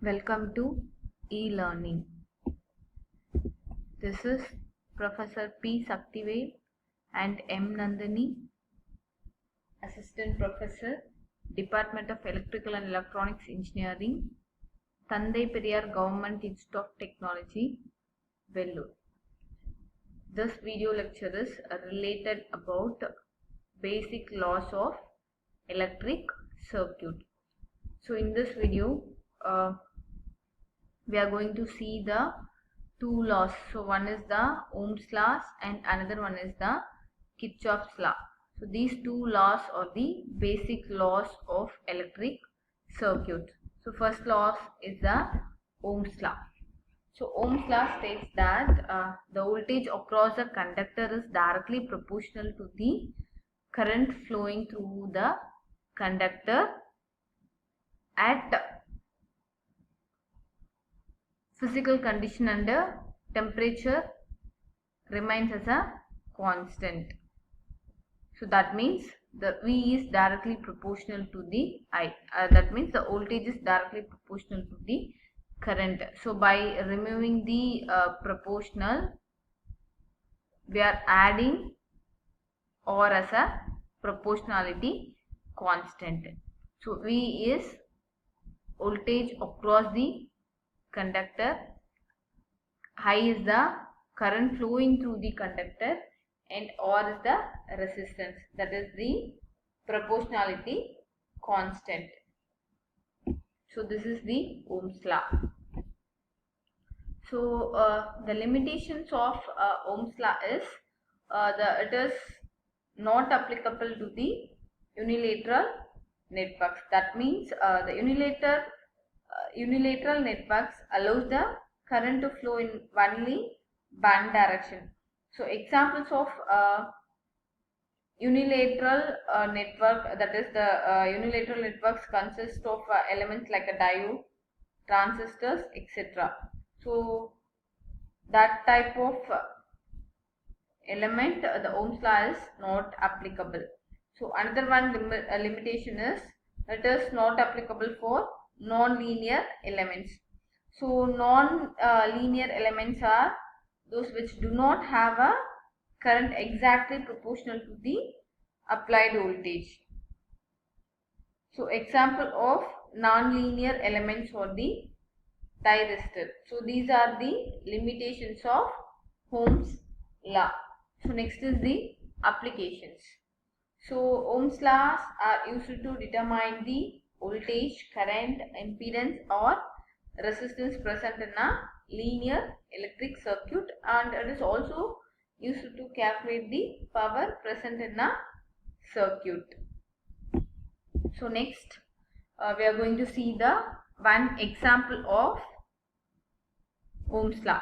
Welcome to e-learning. This is Professor P. Saktivel and M. Nandini, Assistant Professor, Department of Electrical and Electronics Engineering, Thandai Periyar Government Institute of Technology, Vellore. This video lecture is related about basic laws of electric circuit. So in this video, we are going to see the two laws. So one is the Ohm's law and another one is the Kirchhoff's law. So these two laws are the basic laws of electric circuit. So first law is the Ohm's law. So Ohm's law states that the voltage across a conductor is directly proportional to the current flowing through the conductor at physical condition and temperature remains as a constant. So that means the V is directly proportional to the I. That means the voltage is directly proportional to the current. So by removing the proportional, we are adding or as a proportionality constant. So V is voltage across the conductor, I is the current flowing through the conductor, and R is the resistance, that is the proportionality constant. So this is the Ohm's law. So the limitations of Ohm's law is it is not applicable to the unilateral networks. That means the unilateral networks allows the current to flow in only one direction. So examples of unilateral network, that is the unilateral networks consist of elements like a diode, transistors, etc. So that type of element, the Ohm's law is not applicable. So another one limitation is it is not applicable for non-linear elements. So non-linear elements are those which do not have a current exactly proportional to the applied voltage. So example of non-linear elements are the thyristor. So these are the limitations of Ohm's law. So next is the applications. So Ohm's laws are used to determine the voltage, current, impedance or resistance present in a linear electric circuit, and it is also used to calculate the power present in a circuit. So next we are going to see the one example of Ohm's law.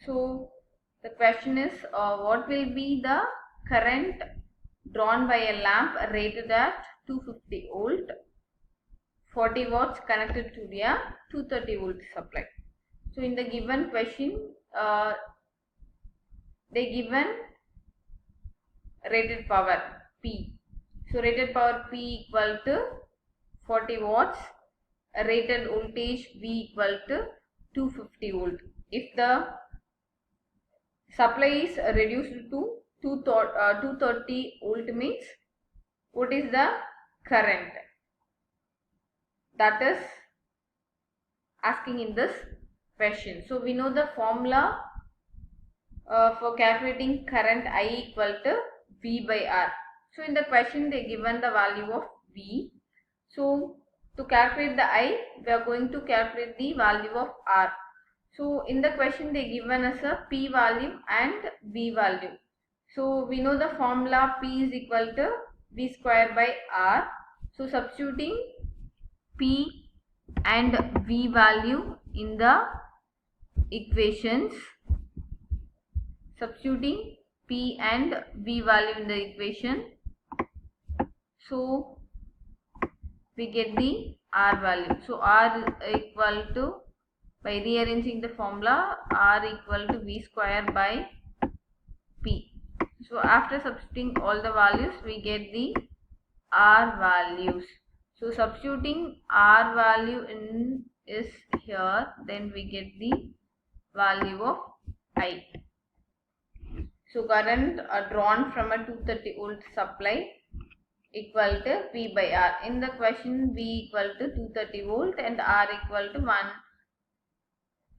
So the question is what will be the current drawn by a lamp rated at 250 volt, 40 watts connected to the 230 volt supply. So in the given question, they given rated power P. So rated power P equal to 40 watts, rated voltage V equal to 250 volt. If the supply is reduced to 230 volt means what is the current? That is asking in this question. So we know the formula for calculating current I equal to V by R. So in the question they given the value of V. So to calculate the I, we are going to calculate the value of R. So in the question they given us a P value and V value. So we know the formula P is equal to V square by R. So substituting P and V value in the equations, substituting P and V value in the equation, so we get the R value. So R is equal to, by rearranging the formula, R equal to V square by P. So after substituting all the values, we get the R values. So substituting R value is here, then we get the value of I. So current drawn from a 230 volt supply equal to V by R. In the question, V equal to 230 volt and R equal to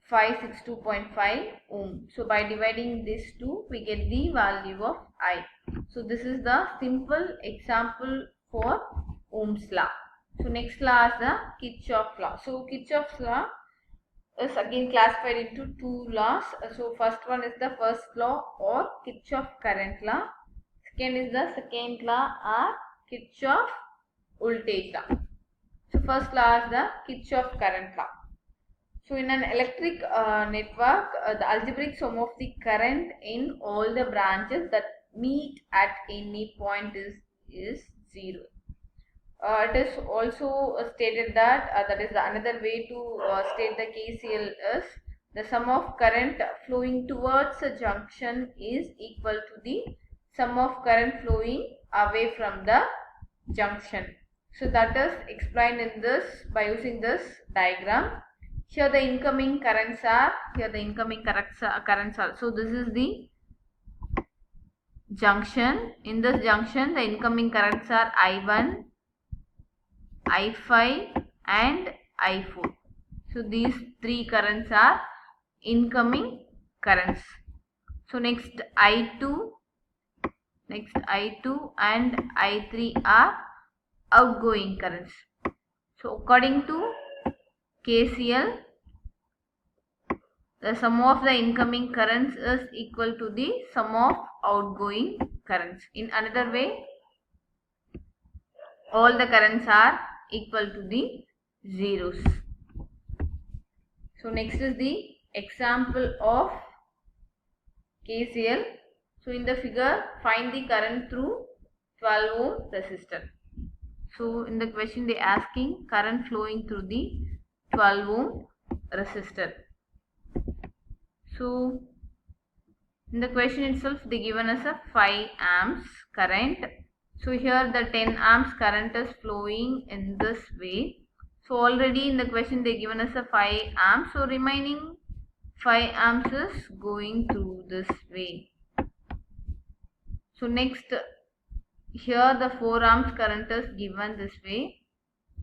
1562.5 ohm. So by dividing these two, we get the value of I. So this is the simple example for Ohm's law. So next law is the Kirchhoff law. So Kirchhoff's law is again classified into two laws. So first one is the first law or Kirchhoff current law. Second is the second law or Kirchhoff voltage law. So first law is the Kirchhoff current law. So in an electric network, the algebraic sum of the current in all the branches that meet at any point is 0. It is also stated that that is another way to state the KCL is the sum of current flowing towards a junction is equal to the sum of current flowing away from the junction. So that is explained in this by using this diagram. Here the incoming currents are, so this is the junction. In this junction the incoming currents are I1, I5 and I4. So these three currents are incoming currents. So next I2 and I3 are outgoing currents. So according to KCL, the sum of the incoming currents is equal to the sum of outgoing currents. In another way, all the currents are equal to the zeros. So next is the example of KCL. So in the figure, find the current through 12 ohm resistor. So in the question they are asking current flowing through the 12 ohm resistor. So in the question itself they given us a 5 amps current. So here the 10 amps current is flowing in this way. So already in the question they given us a 5 amps. So remaining 5 amps is going through this way. So next here the 4 amps current is given this way.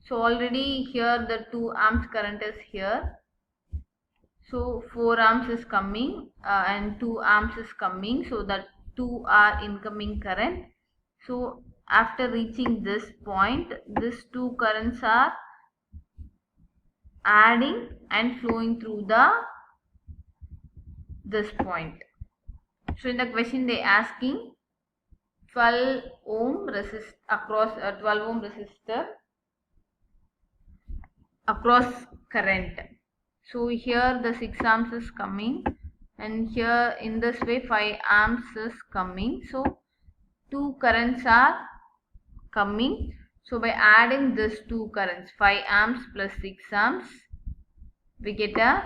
So already here the 2 amps current is here. So 4 amps is coming and 2 amps is coming. So that 2 are incoming current. So after reaching this point, these two currents are adding and flowing through this point. So in the question they asking 12 ohm across 12 ohm resistor across current. So here the 6 amps is coming and here in this way 5 amps is coming. So two currents are coming. So by adding these two currents 5 amps plus 6 amps we get a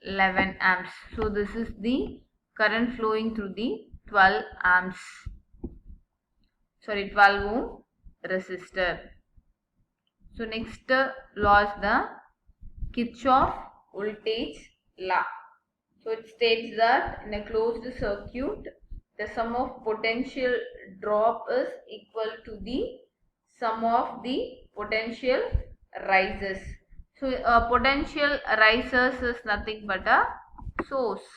11 amps. So this is the current flowing through the 12 ohm resistor. So next law is the Kirchhoff voltage law. So it states that in a closed circuit the sum of potential drop is equal to the sum of the potential rises. So potential rises is nothing but a source.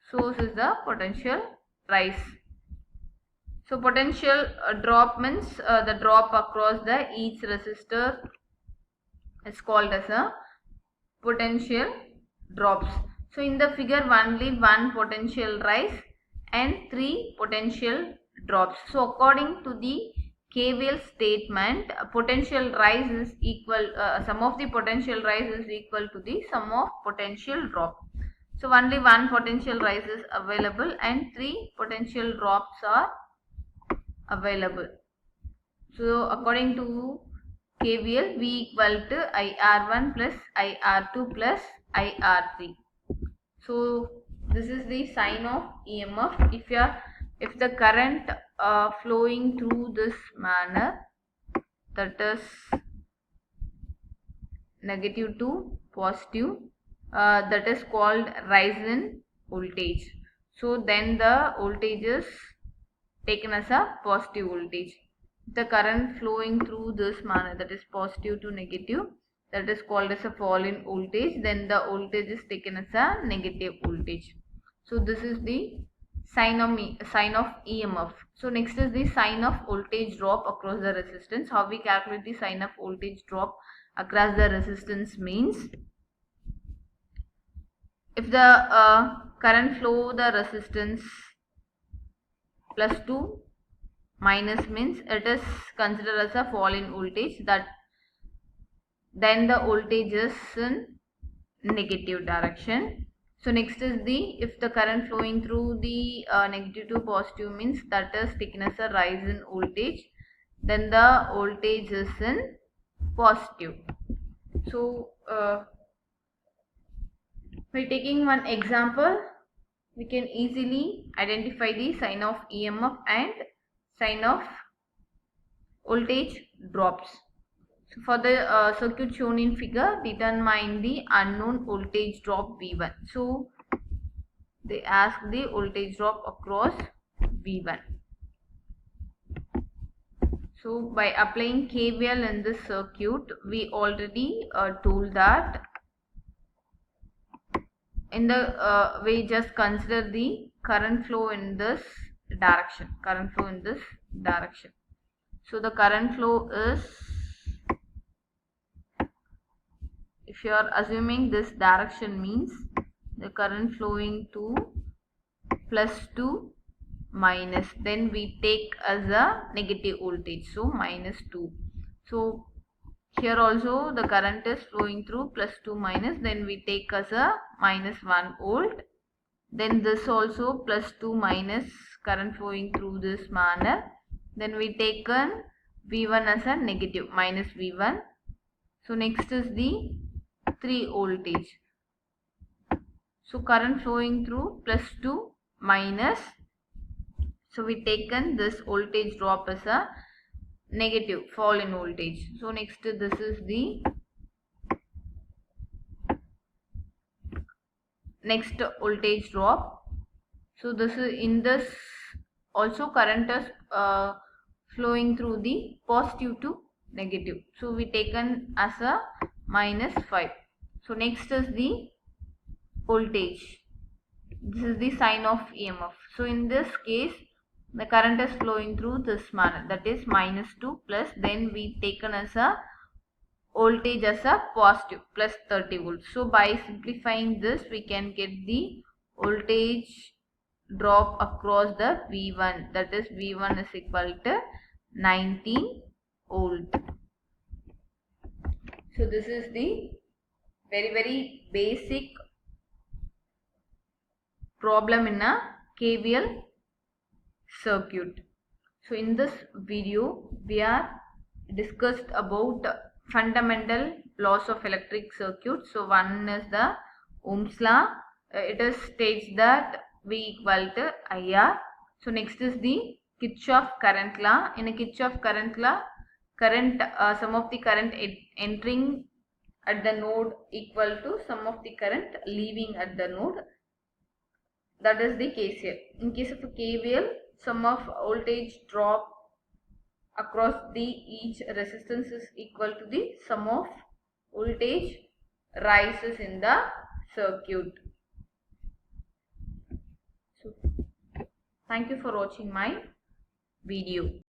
Source is the potential rise. So potential drop means the drop across the each resistor is called as a potential drops. So in the figure only one potential rise and 3 potential drops. So according to the KVL statement, potential rise is equal, sum of the potential rise is equal to the sum of potential drop. So only one potential rise is available and 3 potential drops are available. So according to KVL, V equal to IR1 plus IR2 plus IR3. So this is the sign of EMF. If the current flowing through this manner, that is negative to positive, that is called rise in voltage. So then the voltage is taken as a positive voltage. The current flowing through this manner, that is positive to negative, that is called as a fall in voltage. Then the voltage is taken as a negative voltage. So this is the sign of EMF. So next is the sign of voltage drop across the resistance. How we calculate the sign of voltage drop across the resistance means, if the current flow the resistance plus 2 minus means it is considered as a fall in voltage, that then the voltage is in negative direction. So next is the, if the current flowing through the negative to positive means that is taken as a rise in voltage, then the voltage is in positive. So by taking one example, we can easily identify the sign of EMF and sign of voltage drops. So for the circuit shown in figure, determine the unknown voltage drop V1. So they ask the voltage drop across V1. So by applying KVL in this circuit, we already told that in the we just consider the current flow in this direction. So the current flow is, if you are assuming this direction means the current flowing to plus 2 minus, then we take as a negative voltage, so minus 2. So here also the current is flowing through plus 2 minus, then we take as a minus 1 volt. Then this also plus 2 minus, current flowing through this manner, then we take V1 as a negative, minus V1. So next is the 3 voltage. So current flowing through plus 2 minus, so we taken this voltage drop as a negative, fall in voltage. So next this is the next voltage drop. So this is, in this also current is flowing through the positive to negative, so we taken as a minus 5. So next is the voltage. This is the sign of EMF. So in this case the current is flowing through this manner, that is minus 2 plus, then we taken as a voltage as a positive, plus 30 volts. So by simplifying this we can get the voltage drop across the V1, that is V1 is equal to 19 volt. So this is the very basic problem in a KVL circuit. So in this video we are discussed about fundamental laws of electric circuit. So one is the Ohm's law. It is states that V equal to IR. So next is the Kirchhoff current law. In a Kirchhoff current law, current sum of the current entering at the node equal to sum of the current leaving at the node. That is the case here. In case of a KVL, sum of voltage drop across the each resistance is equal to the sum of voltage rises in the circuit. So thank you for watching my video.